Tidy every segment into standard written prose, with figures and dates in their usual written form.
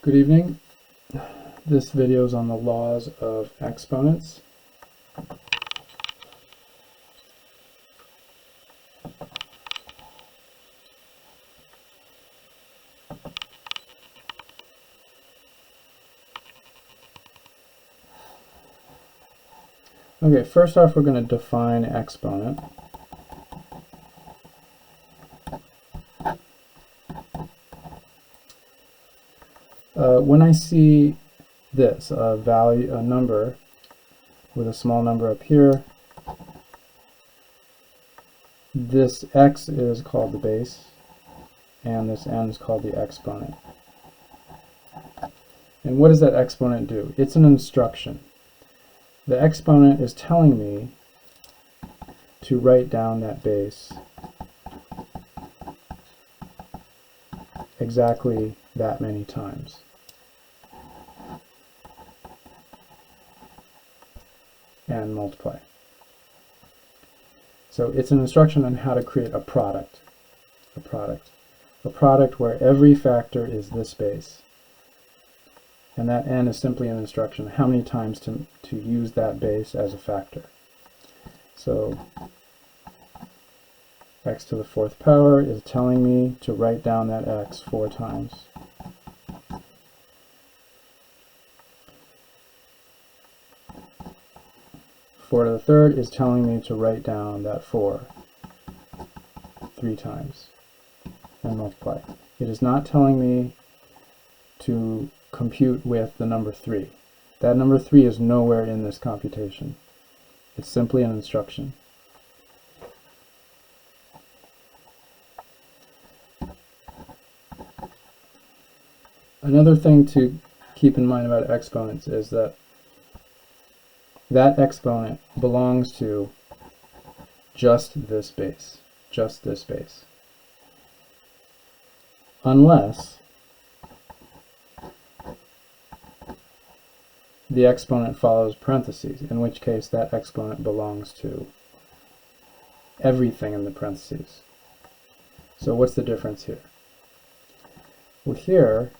Good evening. This video is on the laws of exponents. Okay, first off, we're going to define exponent. When I see this, a number with a small number up here, this x is called the base, and this n is called the exponent. And what does that exponent do? It's an instruction. The exponent is telling me to write down that base exactly that many times. And multiply. So it's an instruction on how to create a product. A product where every factor is this base. And that n is simply an instruction how many times to use that base as a factor. So x to the fourth power is telling me to write down that x 4 times. Four to the third is telling me to write down that 4 3 times and multiply. It is not telling me to compute with the number 3. That number 3 is nowhere in this computation. It's simply an instruction. Another thing to keep in mind about exponents is that exponent belongs to just this base, unless the exponent follows parentheses, in which case that exponent belongs to everything in the parentheses. So what's the difference here? Well, here,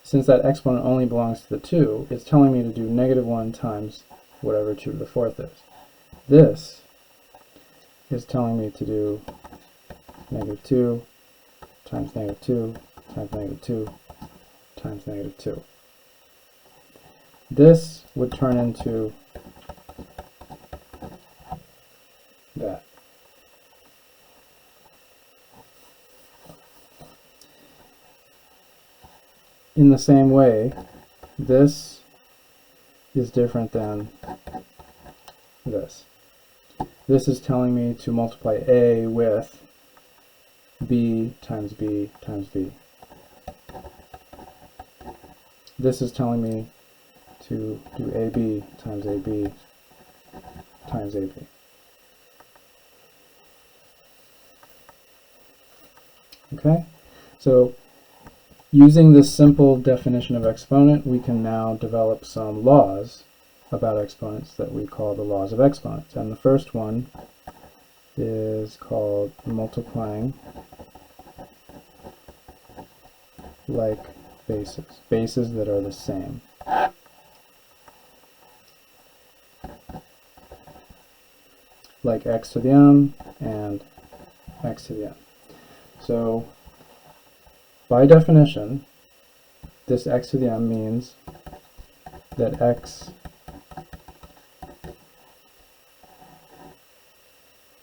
since that exponent only belongs to the 2, it's telling me to do -1 times whatever 2 to the fourth is. This is telling me to do -2 times -2 times -2 times -2. This would turn into that. In the same way, this is different than this. This is telling me to multiply A with B times B times B. This is telling me to do AB times AB times AB. Okay? So using this simple definition of exponent, we can now develop some laws about exponents that we call the laws of exponents. And the first one is called multiplying like bases that are the same. Like x to the m and x to the n. So by definition, this x to the m means that x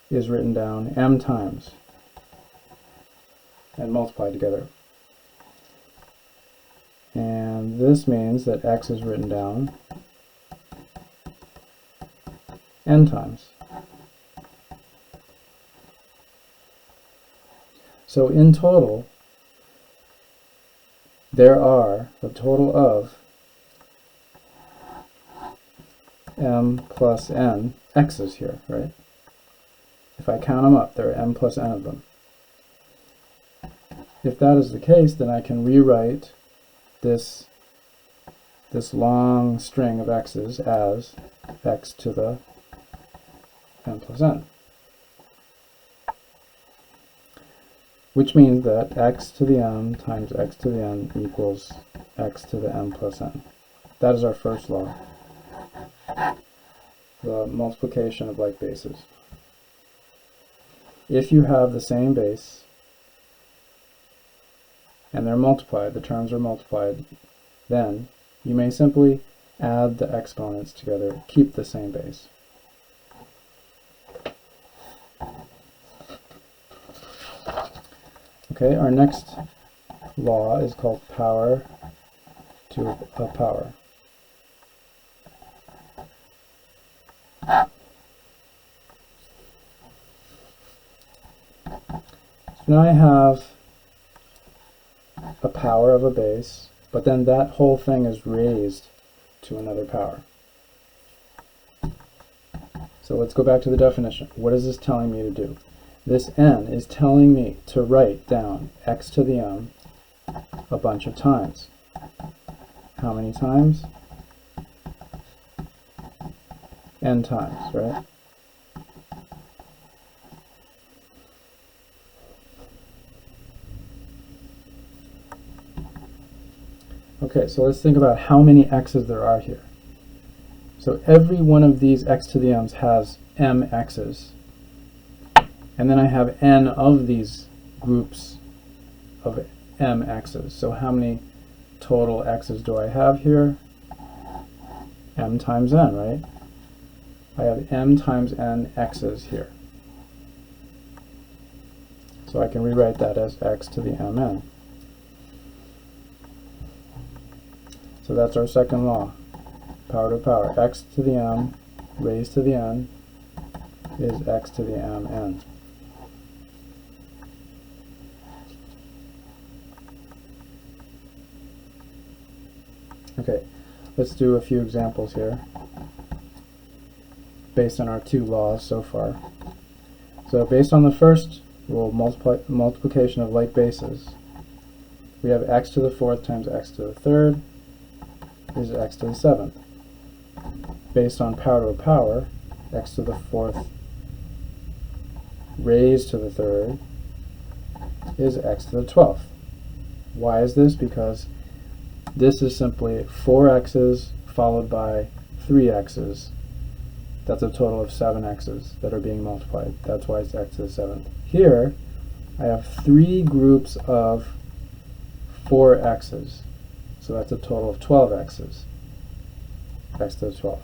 is written down m times and multiplied together. And this means that x is written down n times. So in total, there are a total of m plus n x's here, right? If I count them up, there are m plus n of them. If that is the case, then I can rewrite this long string of x's as x to the m plus n. which means that x to the m times x to the n equals x to the m plus n. That is our first law, the multiplication of like bases. If you have the same base and they're multiplied, the terms are multiplied, then you may simply add the exponents together, keep the same base. Okay, our next law is called power to a power. So now I have a power of a base, but then that whole thing is raised to another power. So let's go back to the definition. What is this telling me to do? This n is telling me to write down x to the m a bunch of times. How many times? N times, right? Okay, so let's think about how many x's there are here. So every one of these x to the m's has m x's. And then I have n of these groups of m x's. So how many total x's do I have here? M times n, right? I have m times n x's here. So I can rewrite that as x to the mn. So that's our second law. Power to power. X to the m raised to the n is x to the mn. Okay, let's do a few examples here based on our two laws so far. So based on the first rule, multiplication of like bases, we have x to the fourth times x to the third is x to the seventh. Based on power to a power, x to the fourth raised to the third is x to the 12th. Why is this? Because this is simply 4x's followed by 3x's. That's a total of 7x's that are being multiplied. That's why it's x to the 7th. Here, I have 3 groups of 4x's. So that's a total of 12x's. X to the 12th.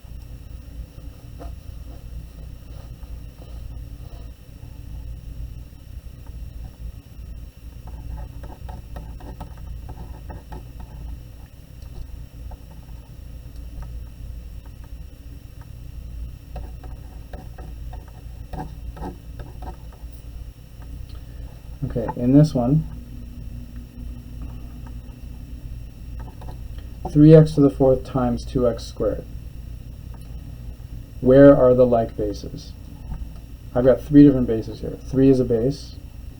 Okay, in this one, 3x to the fourth times 2x squared. Where are the like bases? I've got 3 different bases here. 3 is a base,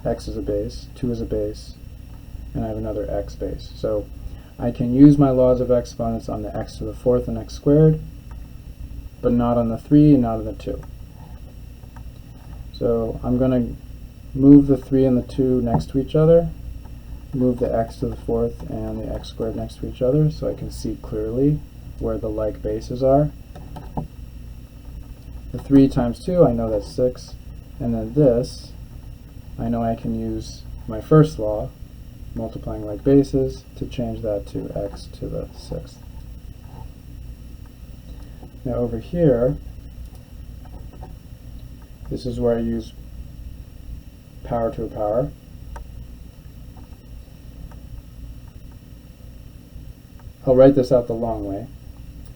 x is a base, 2 is a base, and I have another x base. So I can use my laws of exponents on the x to the fourth and x squared, but not on the 3 and not on the 2. So I'm going to move the 3 and the 2 next to each other, move the x to the fourth and the x squared next to each other so I can see clearly where the like bases are. The 3 times 2, I know that's 6, and then this, I know I can use my first law, multiplying like bases, to change that to x to the 6th. Now over here, this is where I use power to a power. I'll write this out the long way,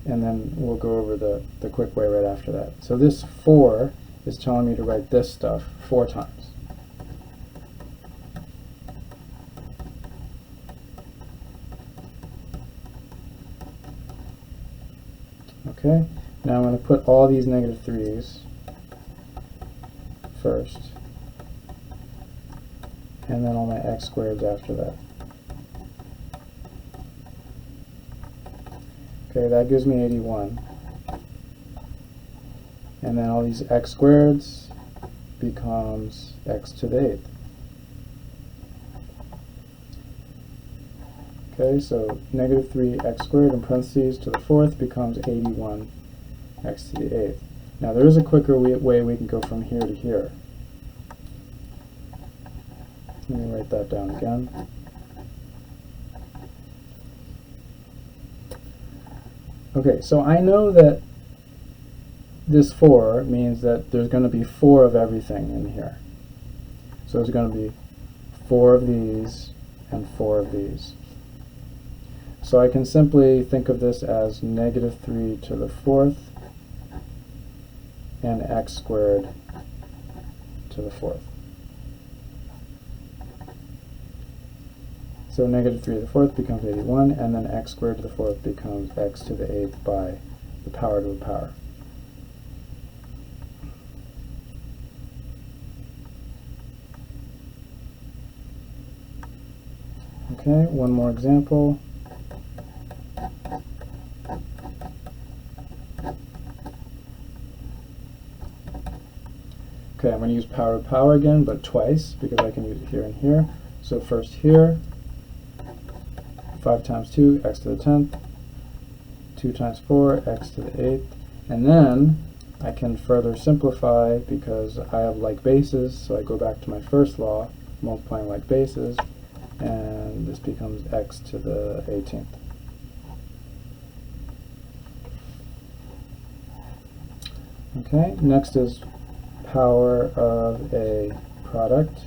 and then we'll go over the quick way right after that. So this 4 is telling me to write this stuff 4 times. Okay, now I'm going to put all these negative 3's first, and then all my x squareds after that. Okay, that gives me 81. And then all these x squareds becomes x to the 8th. Okay, so negative 3x squared in parentheses to the fourth becomes 81x to the eighth. Now there is a quicker way we can go from here to here. Let me write that down again. Okay, so I know that this 4 means that there's going to be 4 of everything in here. So there's going to be 4 of these and 4 of these. So I can simply think of this as negative 3 to the fourth and x squared to the fourth. So negative 3 to the fourth becomes 81, and then x squared to the fourth becomes x to the eighth by the power to the power. Okay, one more example. Okay, I'm going to use power to power again, but twice, because I can use it here and here. So first here, 5 times 2, x to the 10th, 2 times 4, x to the 8th, and then I can further simplify because I have like bases, so I go back to my first law, multiplying like bases, and this becomes x to the 18th. Okay, next is power of a product.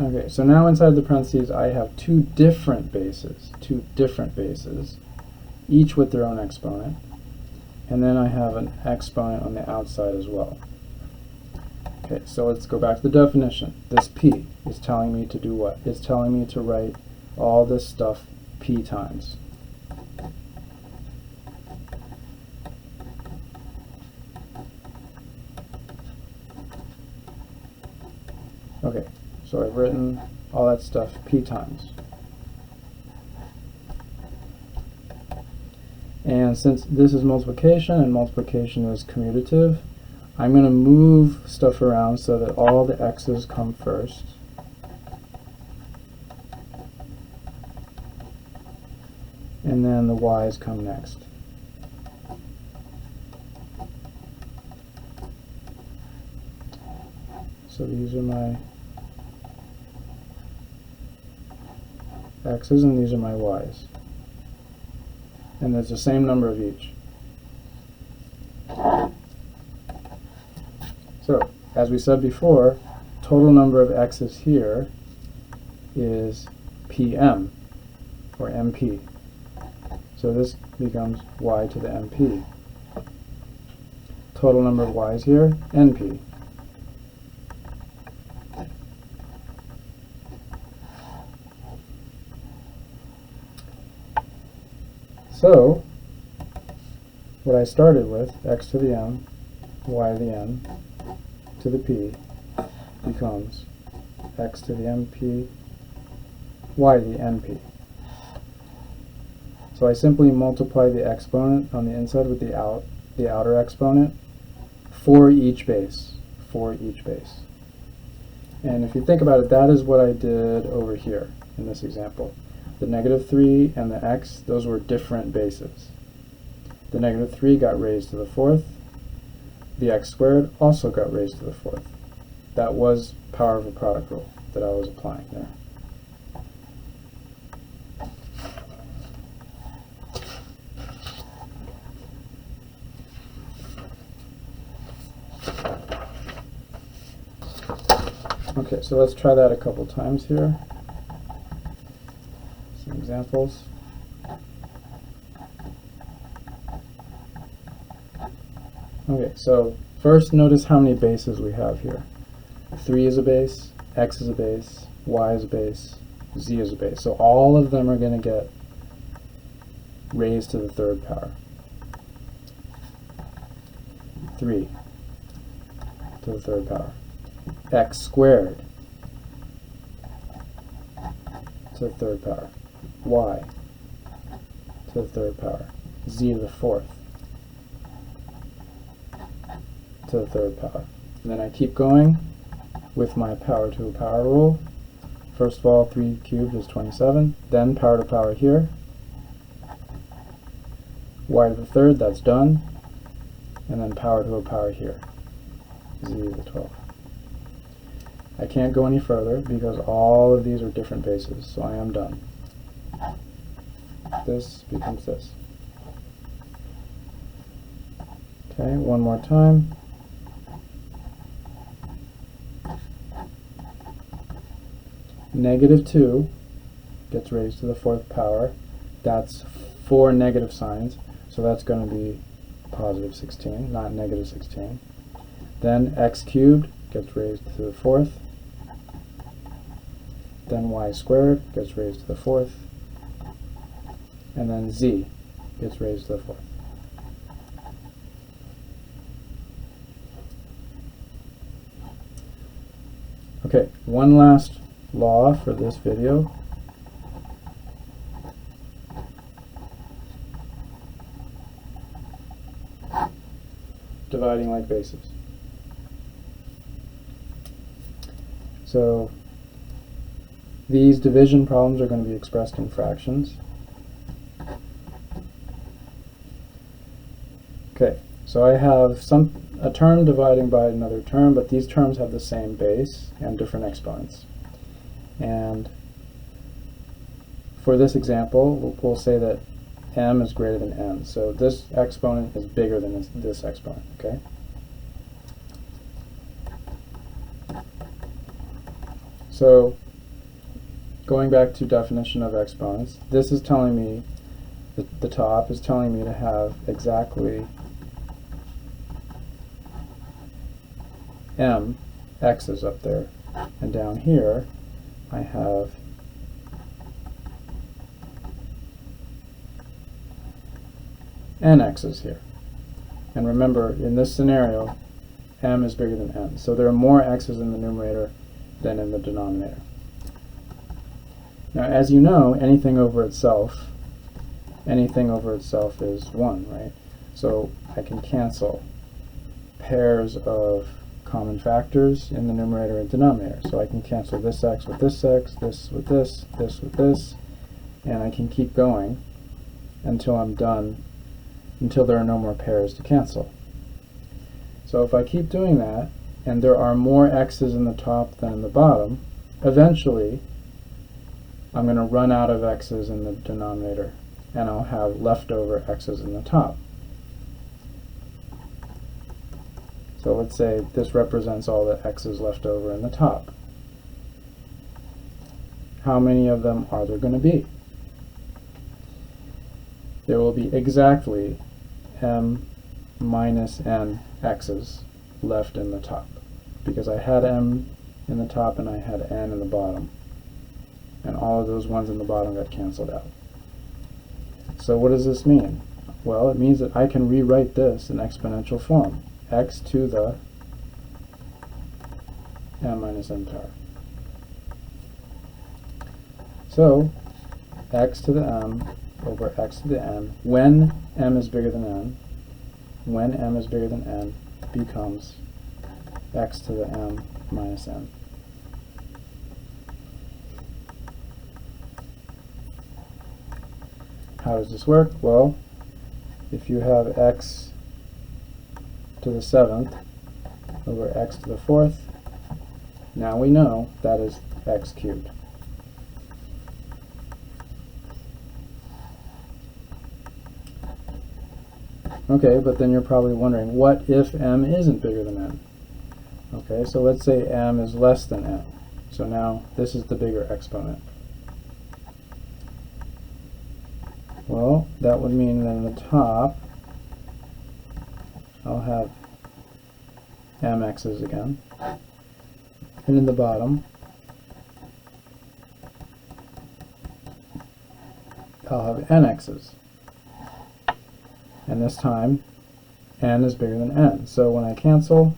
Okay, so now inside the parentheses I have two different bases, each with their own exponent, and then I have an exponent on the outside as well. Okay, so let's go back to the definition. This p is telling me to do what? It's telling me to write all this stuff p times. Okay, so I've written all that stuff p times. And since this is multiplication and multiplication is commutative, I'm going to move stuff around so that all the x's come first. And then the y's come next. So these are my x's and these are my y's. And there's the same number of each. So, as we said before, total number of x's here is pm, or mp. So this becomes y to the mp. Total number of y's here, np. So, what I started with, x to the m, y to the n, to the p, becomes x to the mp, y to the np. So I simply multiply the exponent on the inside with the outer exponent for each base, And if you think about it, that is what I did over here in this example. The negative 3 and the x, those were different bases. The negative 3 got raised to the fourth. The x squared also got raised to the fourth. That was power of a product rule that I was applying there. Okay, so let's try that a couple times here. Some examples. Okay, so first notice how many bases we have here. 3 is a base, x is a base, y is a base, z is a base. So all of them are going to get raised to the third power. 3 to the third power. X squared to the third power. Y to to the third power, z to the fourth to the third power. And then I keep going with my power to a power rule. First of all, 3 cubed is 27, then power to power here, y to the third, that's done, and then power to a power here, z to the 12th. I can't go any further because all of these are different bases, so I am done. This becomes this. Okay, one more time. Negative 2 gets raised to the fourth power. That's 4 negative signs, so that's going to be positive 16, not negative 16. Then x cubed gets raised to the fourth. Then y squared gets raised to the fourth. And then z gets raised to the fourth. Okay, one last law for this video. Dividing like bases. So these division problems are going to be expressed in fractions. Okay, so I have a term dividing by another term, but these terms have the same base and different exponents. And for this example, we'll say that m is greater than n. So this exponent is bigger than this exponent, okay? So going back to definition of exponents, this is telling me, the top is telling me to have exactly m x's up there, and down here I have n x's here. And remember, in this scenario, m is bigger than n. So there are more x's in the numerator than in the denominator. Now, as you know, anything over itself is 1, right? So I can cancel pairs of common factors in the numerator and denominator. So I can cancel this x with this x, this with this with this, and I can keep going until I'm done, until there are no more pairs to cancel. So if I keep doing that, and there are more x's in the top than in the bottom, eventually I'm going to run out of x's in the denominator, and I'll have leftover x's in the top. So let's say this represents all the x's left over in the top. How many of them are there going to be? There will be exactly m minus n x's left in the top, because I had m in the top and I had n in the bottom, and all of those ones in the bottom got canceled out. So what does this mean? Well, it means that I can rewrite this in exponential form, x to the m minus n power. So x to the m over x to the n, when m is bigger than n, when m is bigger than n, becomes x to the m minus n. How does this work? Well, if you have x to the 7th over x to the 4th, now we know that is x cubed. Okay, but then you're probably wondering, what if m isn't bigger than n? Okay, so let's say m is less than n. So now this is the bigger exponent. Well, that would mean that in the top I'll have m x's again, and in the bottom I'll have n x's. And this time n is bigger than n. So when I cancel,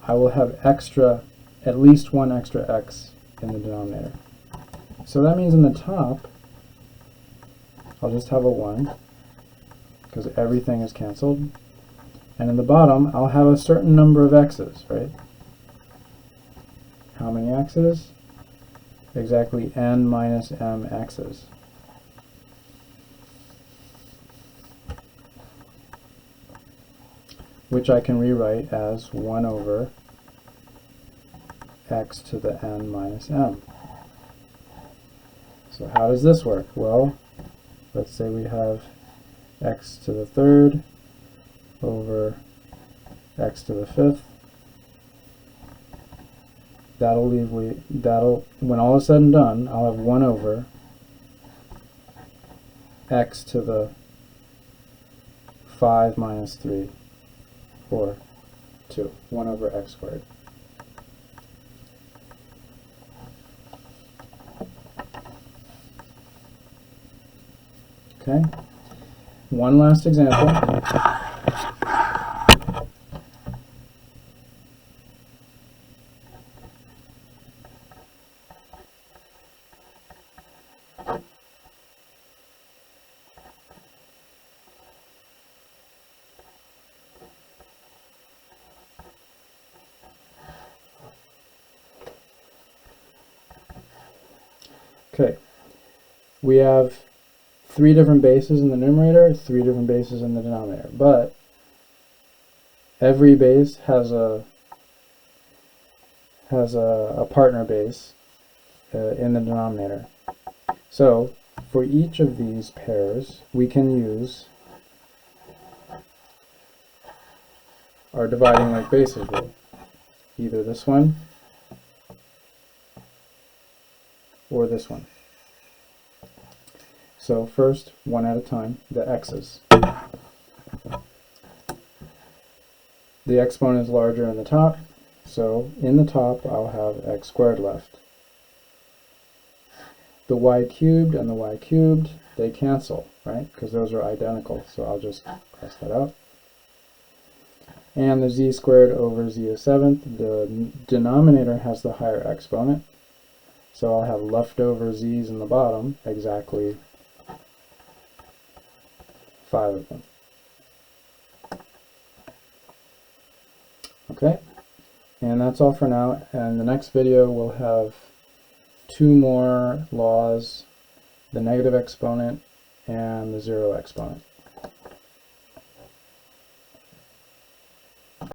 I will have at least one extra x in the denominator. So that means in the top I'll just have a 1 because everything is canceled. And in the bottom, I'll have a certain number of x's, right? How many x's? Exactly n minus m x's. Which I can rewrite as 1 over x to the n minus m. So how does this work? Well, let's say we have x to the third over x to the fifth. When all is said and done, I'll have 1 over x to the 5 minus 3, or 2, 1 over x squared. Okay, one last example. Okay, we have 3 different bases in the numerator, 3 different bases in the denominator, but every base has a partner base in the denominator. So for each of these pairs, we can use our dividing like bases rule, either this one or this one. So first, one at a time, the x's. The exponent is larger in the top, so in the top I'll have x squared left. The y cubed and the y cubed, they cancel, right? Because those are identical, so I'll just cross that out. And the z squared over z to the 7th, the denominator has the higher exponent, so I'll have leftover z's in the bottom, exactly 5 of them. Okay, and that's all for now. And the next video we'll have 2 more laws, the negative exponent and the 0 exponent.